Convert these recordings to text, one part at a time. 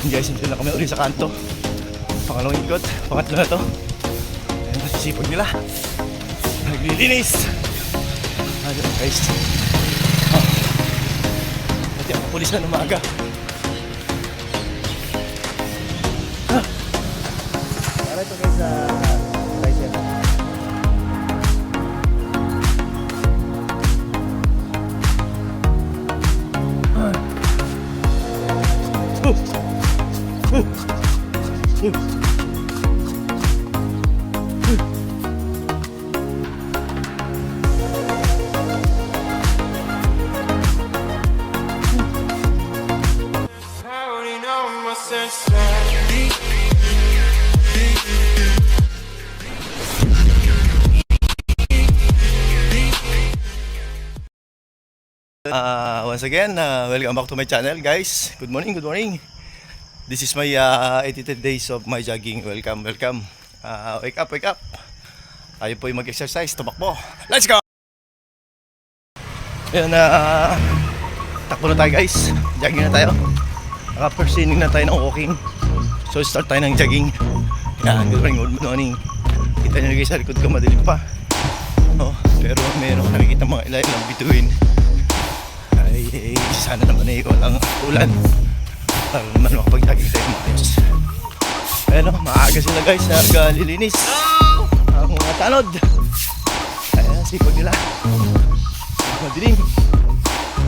Guys, hindi na kami uli sa kanto. Pangalawang ikot, pangatlo na to. Ayun, masisipag nila. Naglilinis. Ayun guys. Pati ako pulis na umaga. Para ito guys sa Ryzen. Once again, welcome back to my channel guys. Good morning, good morning. This is my 83 days of my jogging. Welcome, welcome. Wake up, wake up. Tayo po yung mag-exercise, tumakbo. Let's go! Ayan, takbo na tayo guys. Jogging na tayo. First inning na tayo ng walking. So start tayo ng jogging. Ayan, good morning, good morning. Kita nyo guys sa likod ko, madilim pa. Pero meron nakikita mga ilalim ng bituin. Ay, sana naman ay walang ulan para naman makapag-jogging tayo maayos. Ayan o, maaga sila guys, naglilinis ang mga tanod. Ayan, sipag nila. Madilim.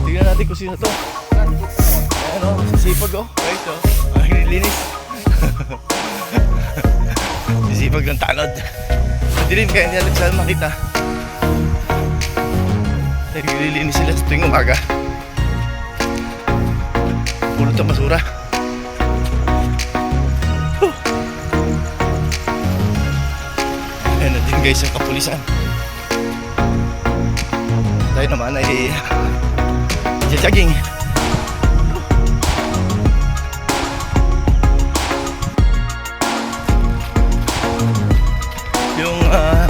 Tignan natin kung sino to. Ayan o, sisipag o. Guys o, naglilinis. Sisipag ng tanod. Madilim kaya hindi natin sila makita. Naglilinis sila sa tuwing umaga. Pulot ang basura. Ayan na din guys ang kapulisan. Tayo naman ay jogging. Yung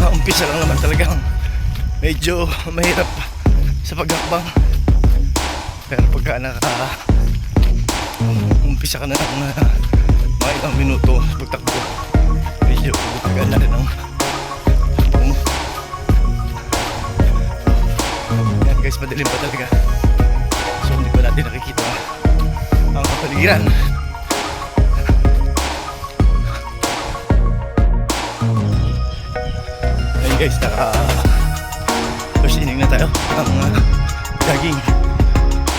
umpisa lang naman talagang medyo mahirap sa paghakbang. Pero pagka umpisa ka na ng mga ilang minuto sa pagtakbo, medyo pagkagaan na rin ang takbang mo. Yan guys, madilim pa talaga. So hindi pa natin nakikita ang kapaligiran. Ayun guys, first inning na tayo ang jogging.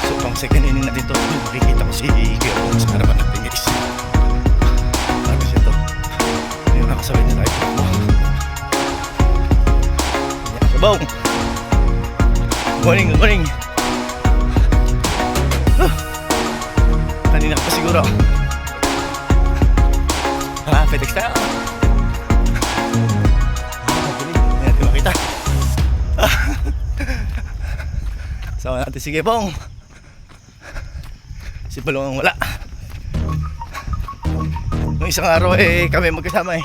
So pang second inning na dito, makikita ko si Gero sa harapan natin guys. Tapos ito, yung nakasabay na tayo. Sabaw! Good morning, good morning. Kanina ka pa siguro. FedEx tayo. Hindi natin makita. Sama natin si Gebong. Si Balong ang wala. Nung isang araw kami magkasama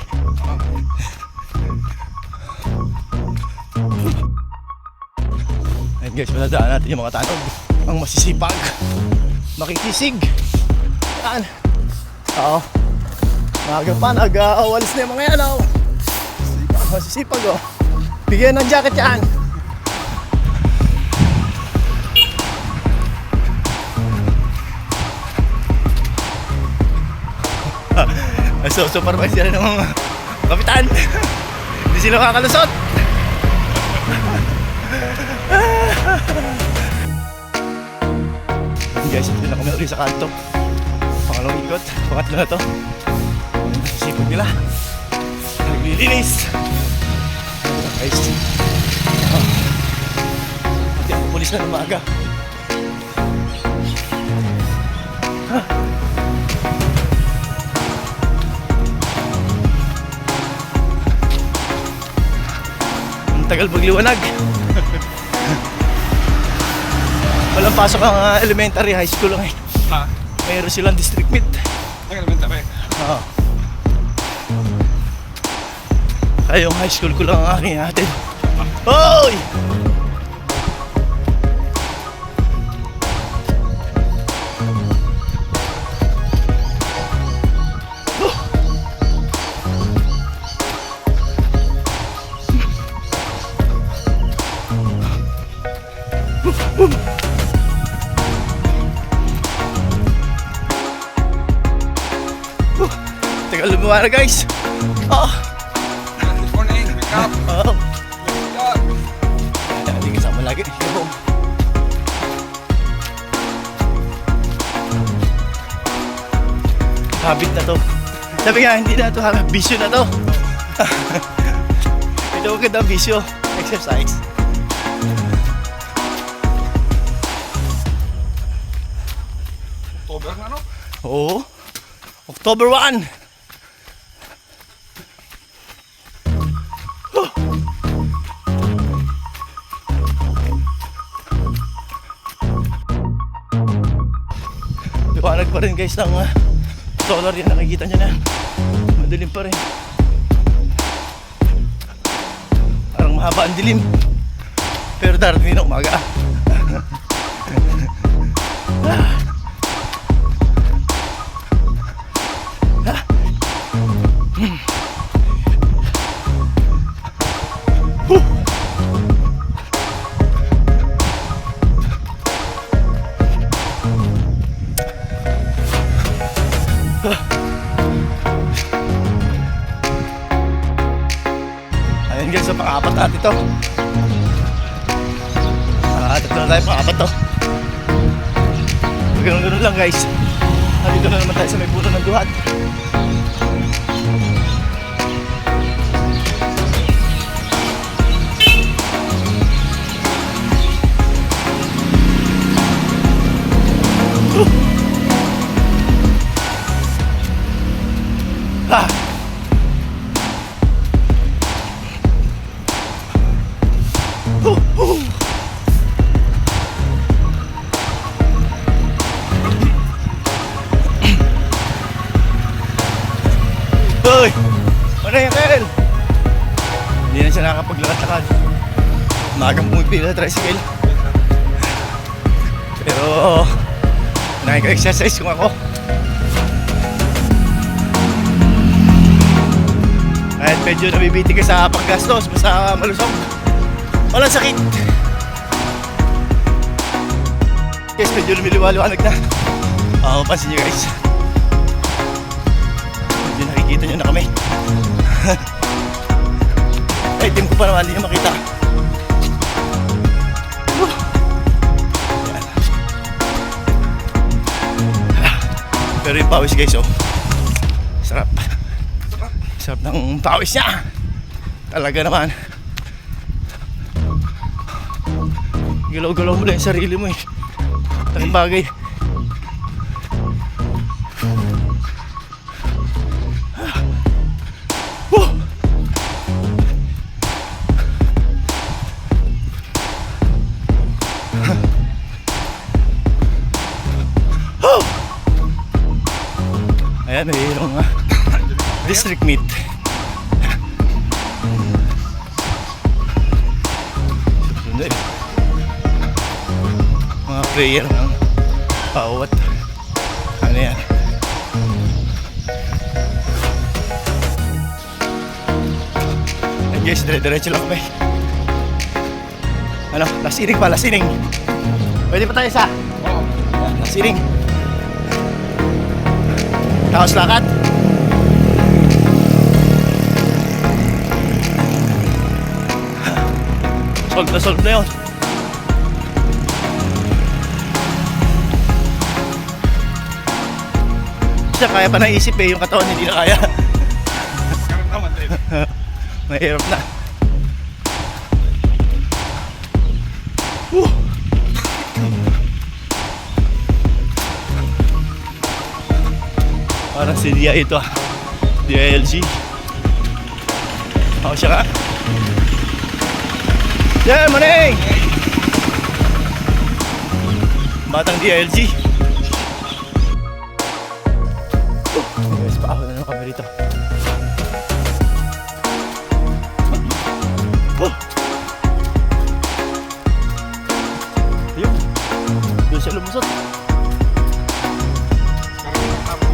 Ayun guys, maladaan natin yung mga tanod. Ang masisipag, makikisig. Yan. Oo. Maaga pa, nag-awalis na yung mga yan. Masisipag Bigyan ng jacket yan. So supervise sila ng mga kapitan. Hindi sila makakalusot. Guys, hindi na kami uli sa kanto. Pangalawang ikot, pangatlo na to. Sipag nila. Naglilinis. Guys, pati ako pulis na umaga. Tagal pagliwanag. Walang pasok ang elementary, high school lang Mayroon silang district meet. Elementary? Oo. Kaya yung high school ko lang ang aking atin. Hoy! Tagal lumawa na guys. Oh. Good morning, wake up. Oh. Wake up. Hindi kasama lagi. Habit na to. Sabi nga, hindi na to habit. Bisyo na to. Ito ang ganda bisyo. Exercise. October na, no? Oo. October 1. Liwanag pa rin guys ng solar yan. Nakikita nyo na. Madilim pa rin. Parang mahaba ang dilim. Pero darating na umaga. Ayan guys, so pang-apat natin ito. Tatlo na tayo, pang-apat to. Ganun-ganun lang guys. Dito na naman tayo sa may puno ng duhat. Ah! Hoy! Ano yan, Kel? Hindi na siya nakakapaglakad-lakad. Magang pumipila na tricycle. Pero nakika-exercise kung ako. Kahit medyo nabibiti ka sa paggastos, basta malusog. Walang sakit. Guys, medyo lumiliwaliwanag na. Pansin nyo guys. Medyo nakikita nyo na kami. Item ko pa naman, hindi nyo makita. Yan. Pero yung pawis guys, oh. Sarap. Sarap ng pawis niya. Talaga naman. Galaw-galaw mo lang yung sarili mo eh. Taking bagay. Ayan, mayroong district meet. Susunod mga prayer ng bawat ano yan. And guys, dire-diretso lang kami. Ano, lasining pa, lasining. Pwede pa tayo isa? Oo. Lasining. Tapos lakad. Solve na yun. Siya kaya pa naisip eh, yung katawan hindi na kaya. Karamdaman din. Mahirap na. Parang si Dia ito ah. DILG. Ako siya ka. Yeah, morning! Batang DILG. Guys, paahon na naman kami rito. Ayun. Doon siya lumusot.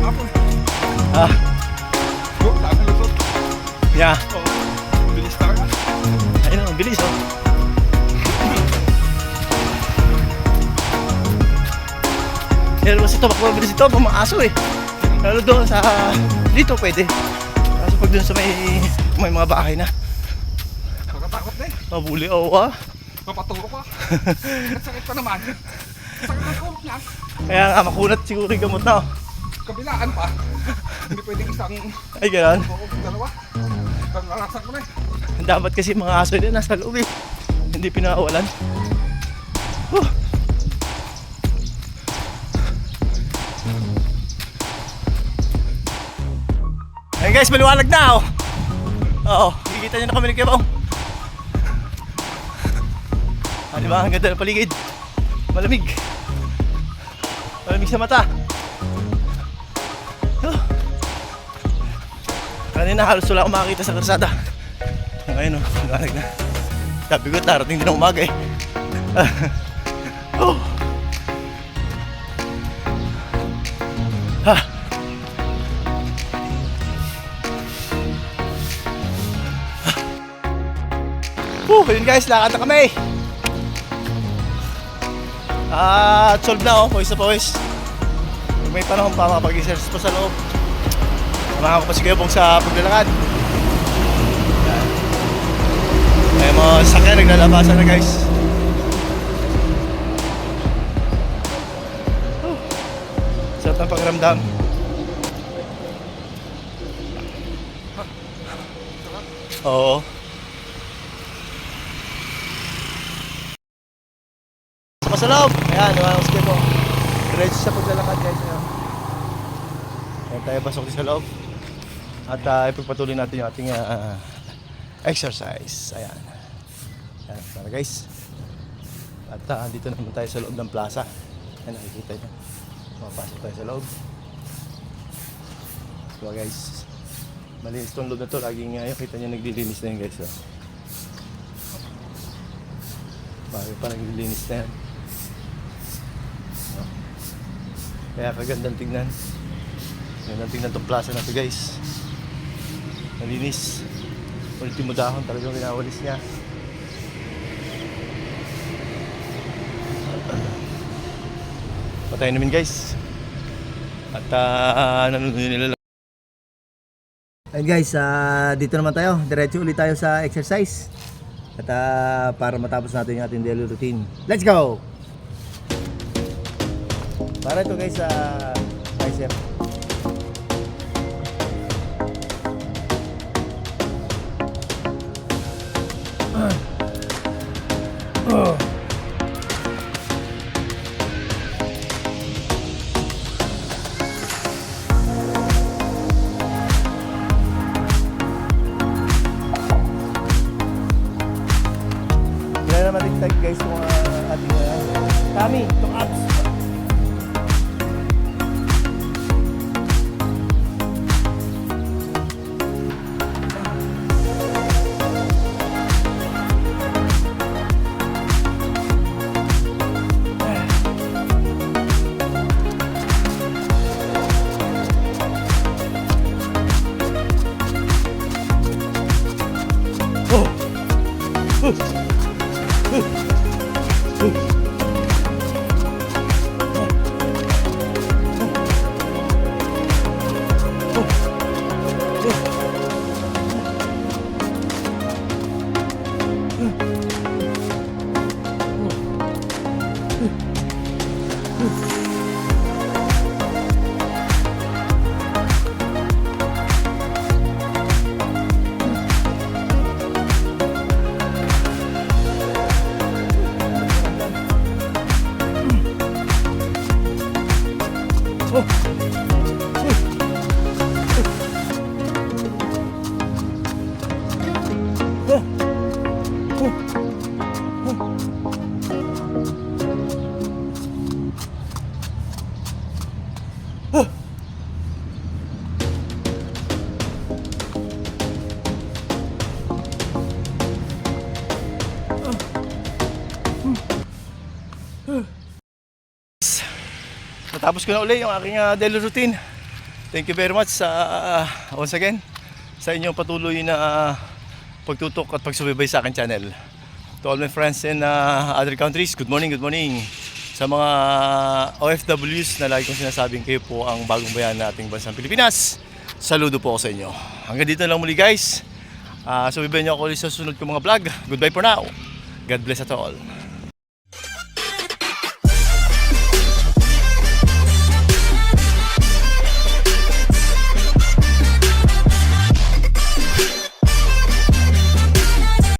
Hapon. Ah, Oh, dami lusot. yeah. Oo. Bilis talaga. Ayun ang bilis oh. Pero mas ito, mabilis ito, mga aso eh. Lalo doon sa Dito pwede. Kaso pag dun sa may mga bahay na. Nakatakot na eh. Mabuli, oo ah. Mapaturo ka. Sakit pa naman. Sakit na tulog niya. Kaya nga makunat siguro yung gamot na. Oh. Kabilaan pa. Hindi pwedeng isang Ay gano'n. dalawa. Narasan ko na eh. Dapat kasi mga aso din nasa loob eh. Hindi pinakawalan. Ayun guys, maliwanag na oh. Oo, kikita nyo na kami ng Kibaw. Ah, diba? Ang ganda ng paligid. Malamig. Malamig sa mata. Kanina halos wala akong makakita sa karsada. Ngayon oh, maliwanag na. Sabi ko, darating din ang umaga eh. Oh. Ha. Yun guys, lakad na kami. Solve na oh, pawis na pawis. Kung may panahon pa, makapag-exercise pa sa loob. Samahan ko pa si Kebong sa paglalakad. May mga sakyan naglalabasan na guys. Sarap ng pakiramdam. Oo. Sa loob. Ayan, naman ang Kebong. Diretso sa paglalakad guys. Ayan tayo, pasok din sa loob. At ipagpatuloy natin yung ating exercise. Ayan. Ayan, para guys. At dito naman tayo sa loob ng plaza. Ayan, nakikita nyo. Mapasok tayo sa loob. So guys, malinis itong loob na to. Laging kita nyo naglilinis na yun guys. So. Bakit pa naglilinis na yan? So. Kaya kagandang tignan. Gandang tignan itong plaza na to guys. Malinis. Ultimo dahon talagang winawalis niya. Patayin namin guys. At nanonood nila lang. Ayun guys, dito naman tayo. Diretso ulit tayo sa exercise. At para matapos natin yung ating daily routine. Let's go! Para ito guys sa bicep. Kailangan naman rin guys yung ating tummy, itong abs. Natapos ko na uli yung aking daily routine. Thank you very much once again sa inyong patuloy na pagtutok at pagsubaybay sa aking channel. To all my friends in other countries, good morning, good morning. Sa mga OFWs na lagi kong sinasabing kayo po ang bagong bayan na ating bansang Pilipinas. saludo po ako sa inyo. Hanggang dito lang muli guys. Subaybayan niyo ako ulit sa susunod kong mga vlog. Goodbye for now. God bless at all.